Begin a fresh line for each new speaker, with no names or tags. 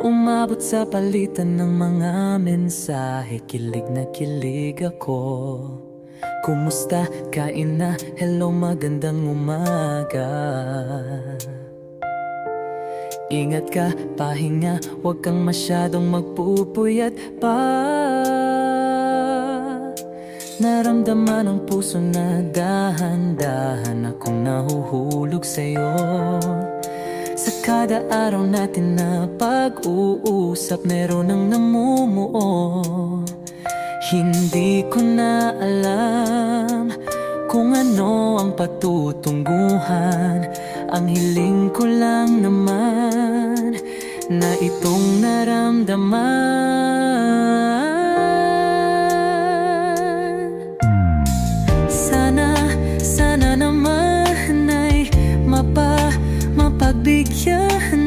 Umabot sa palitan ng mga mensahe, kilig na kilig ako. Kumusta? Kain na? Hello, magandang umaga. Ingat ka, pahinga, huwag kang masyadong magpupuyat pa. Naramdaman ng puso na dahan-dahan akong nahuhulog sa'yo. Sa kada araw natin na pag-uusap, meron ang namumuo. Hindi ko na alam kung ano ang patutunguhan. Ang hiling ko lang naman na itong naramdaman. Sana naman ay mapagbigyan